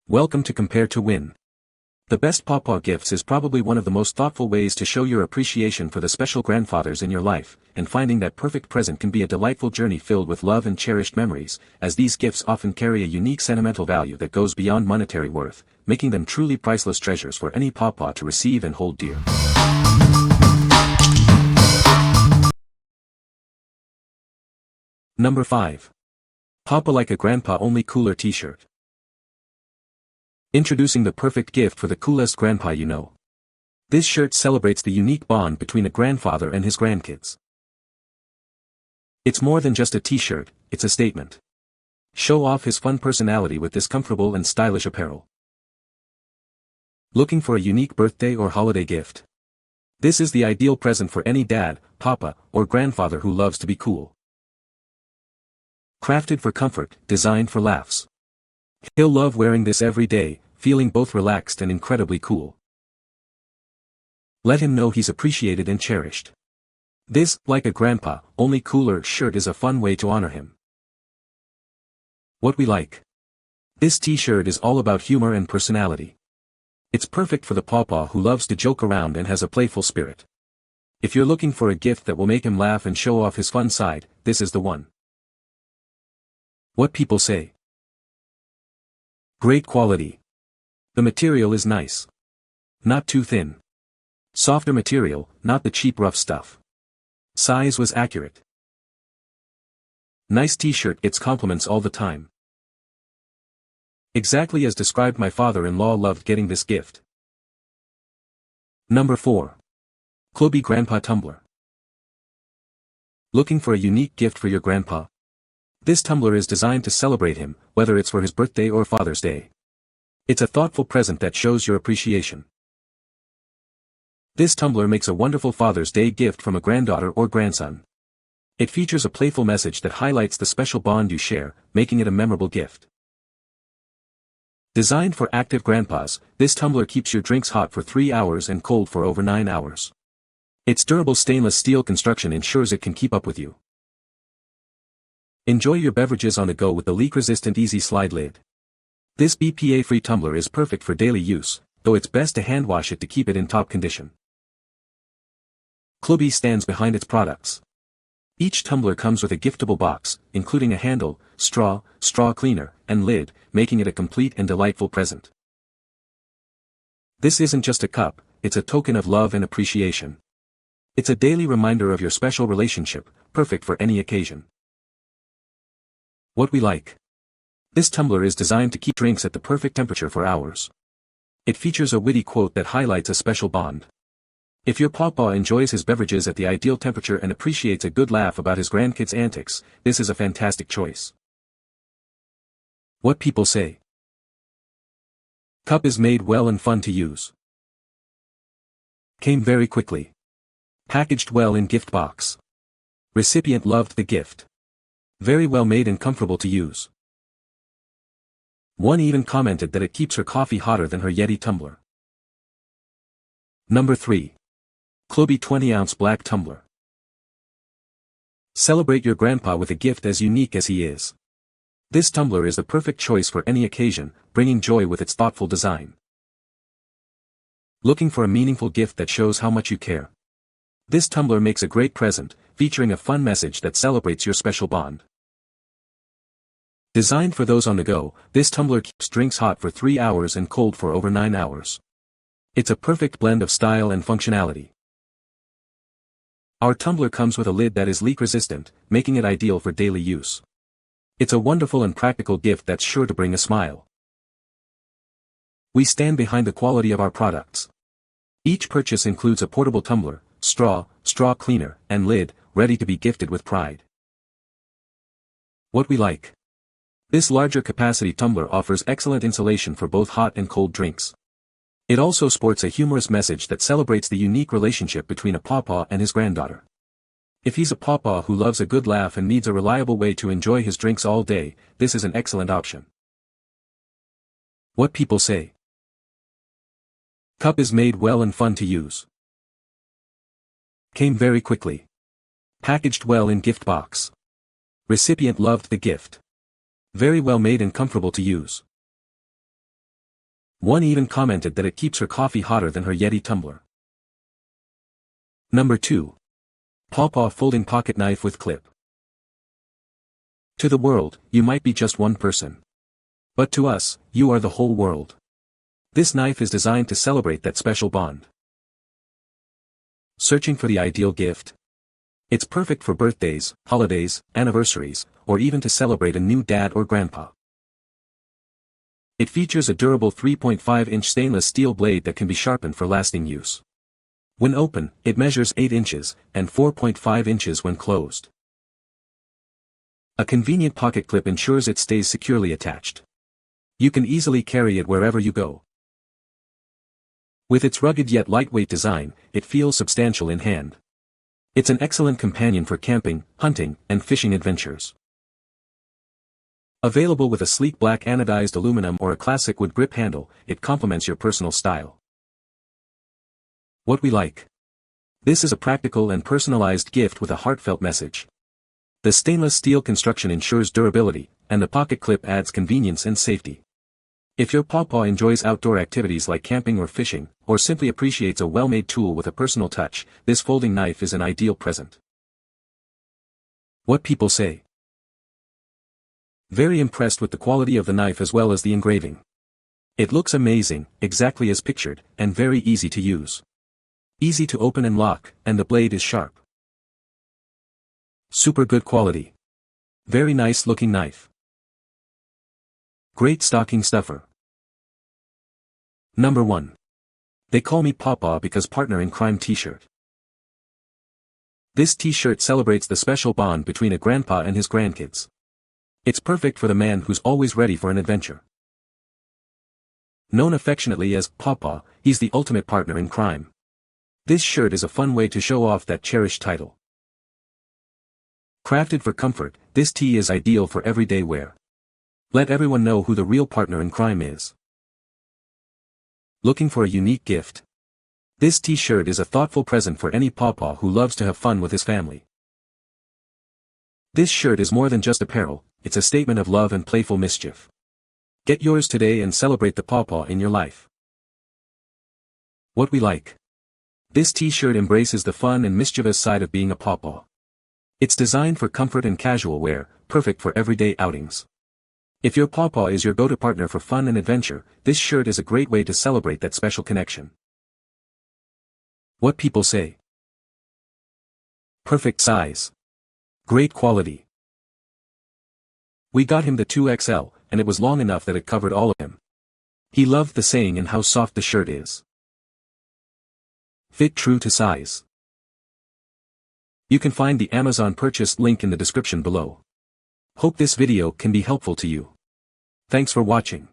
Welcome to Compare to Win. The best Papaw Gifts is probably one of the most thoughtful ways to show your appreciation for the special grandfathers in your life, and finding that perfect present can be a delightful journey filled with love and cherished memories, as these gifts often carry a unique sentimental value that goes beyond monetary worth, making them truly priceless treasures for any Papaw to receive and hold dear. Number 5. Papaw Like a Grandpa Only Cooler T-shirt. Introducing the perfect gift for the coolest grandpa you know. This shirt celebrates the unique bond between a grandfather and his grandkids. It's more than just a t-shirt, it's a statement. Show off his fun personality with this comfortable and stylish apparel. Looking for a unique birthday or holiday gift? This is the ideal present for any dad, papa, or grandfather who loves to be cool. Crafted for comfort, designed for laughs. He'll love wearing this every day, feeling both relaxed and incredibly cool. Let him know he's appreciated and cherished. This, like a grandpa, only cooler shirt is a fun way to honor him. What we like. This t-shirt is all about humor and personality. It's perfect for the pawpaw who loves to joke around and has a playful spirit. If you're looking for a gift that will make him laugh and show off his fun side, this is the one. What people say. Great quality. The material is nice. Not too thin. Softer material, not the cheap rough stuff. Size was accurate. Nice t-shirt gets compliments all the time. Exactly as described. My father-in-law loved getting this gift. Number 4. KLUBI Grandpa Tumbler. Looking for a unique gift for your grandpa? This tumbler is designed to celebrate him, whether it's for his birthday or Father's Day. It's a thoughtful present that shows your appreciation. This tumbler makes a wonderful Father's Day gift from a granddaughter or grandson. It features a playful message that highlights the special bond you share, making it a memorable gift. Designed for active grandpas, this tumbler keeps your drinks hot for 3 hours and cold for over 9 hours. Its durable stainless steel construction ensures it can keep up with you. Enjoy your beverages on the go with the leak-resistant Easy Slide lid. This BPA-free tumbler is perfect for daily use, though it's best to hand wash it to keep it in top condition. KLUBI stands behind its products. Each tumbler comes with a giftable box, including a handle, straw cleaner, and lid, making it a complete and delightful present. This isn't just a cup, it's a token of love and appreciation. It's a daily reminder of your special relationship, perfect for any occasion. What we like. This tumbler is designed to keep drinks at the perfect temperature for hours. It features a witty quote that highlights a special bond. If your pawpaw enjoys his beverages at the ideal temperature and appreciates a good laugh about his grandkids' antics, this is a fantastic choice. What people say. Cup is made well and fun to use. Came very quickly. Packaged well in gift box. Recipient loved the gift. Very well made and comfortable to use. One even commented that it keeps her coffee hotter than her Yeti tumbler. Number 3. KLUBI 20-ounce Black Tumbler. Celebrate your grandpa with a gift as unique as he is. This tumbler is the perfect choice for any occasion, bringing joy with its thoughtful design. Looking for a meaningful gift that shows how much you care? This tumbler makes a great present, featuring a fun message that celebrates your special bond. Designed for those on the go, this tumbler keeps drinks hot for 3 hours and cold for over 9 hours. It's a perfect blend of style and functionality. Our tumbler comes with a lid that is leak-resistant, making it ideal for daily use. It's a wonderful and practical gift that's sure to bring a smile. We stand behind the quality of our products. Each purchase includes a portable tumbler, straw cleaner, and lid, ready to be gifted with pride. What we like. This larger capacity tumbler offers excellent insulation for both hot and cold drinks. It also sports a humorous message that celebrates the unique relationship between a pawpaw and his granddaughter. If he's a pawpaw who loves a good laugh and needs a reliable way to enjoy his drinks all day, this is an excellent option. What people say. Cup is made well and fun to use. Came very quickly. Packaged well in gift box. Recipient loved the gift. Very well made and comfortable to use. One even commented that it keeps her coffee hotter than her Yeti tumbler. Number 2. PawPaw Folding Pocket Knife with Clip. To the world, you might be just one person. But to us, you are the whole world. This knife is designed to celebrate that special bond. Searching for the ideal gift? It's perfect for birthdays, holidays, anniversaries, or even to celebrate a new dad or grandpa. It features a durable 3.5-inch stainless steel blade that can be sharpened for lasting use. When open, it measures 8 inches, and 4.5 inches when closed. A convenient pocket clip ensures it stays securely attached. You can easily carry it wherever you go. With its rugged yet lightweight design, it feels substantial in hand. It's an excellent companion for camping, hunting, and fishing adventures. Available with a sleek black anodized aluminum or a classic wood grip handle, it complements your personal style. What we like. This is a practical and personalized gift with a heartfelt message. The stainless steel construction ensures durability, and the pocket clip adds convenience and safety. If your PawPaw enjoys outdoor activities like camping or fishing, or simply appreciates a well-made tool with a personal touch, this folding knife is an ideal present. What people say. Very impressed with the quality of the knife as well as the engraving. It looks amazing, exactly as pictured, and very easy to use. Easy to open and lock, and the blade is sharp. Super good quality. Very nice looking knife. Great stocking stuffer. Number 1. They call me PawPaw because partner in crime t-shirt. This t-shirt celebrates the special bond between a grandpa and his grandkids. It's perfect for the man who's always ready for an adventure. Known affectionately as PawPaw, he's the ultimate partner in crime. This shirt is a fun way to show off that cherished title. Crafted for comfort, this tee is ideal for everyday wear. Let everyone know who the real partner in crime is. Looking for a unique gift? This t-shirt is a thoughtful present for any PawPaw who loves to have fun with his family. This shirt is more than just apparel, it's a statement of love and playful mischief. Get yours today and celebrate the PawPaw in your life. What we like. This t-shirt embraces the fun and mischievous side of being a PawPaw. It's designed for comfort and casual wear, perfect for everyday outings. If your PawPaw is your go-to partner for fun and adventure, this shirt is a great way to celebrate that special connection. What people say. Perfect size. Great quality. We got him the 2XL, and it was long enough that it covered all of him. He loved the saying and how soft the shirt is. Fit true to size. You can find the Amazon purchase link in the description below. Hope this video can be helpful to you. Thanks for watching.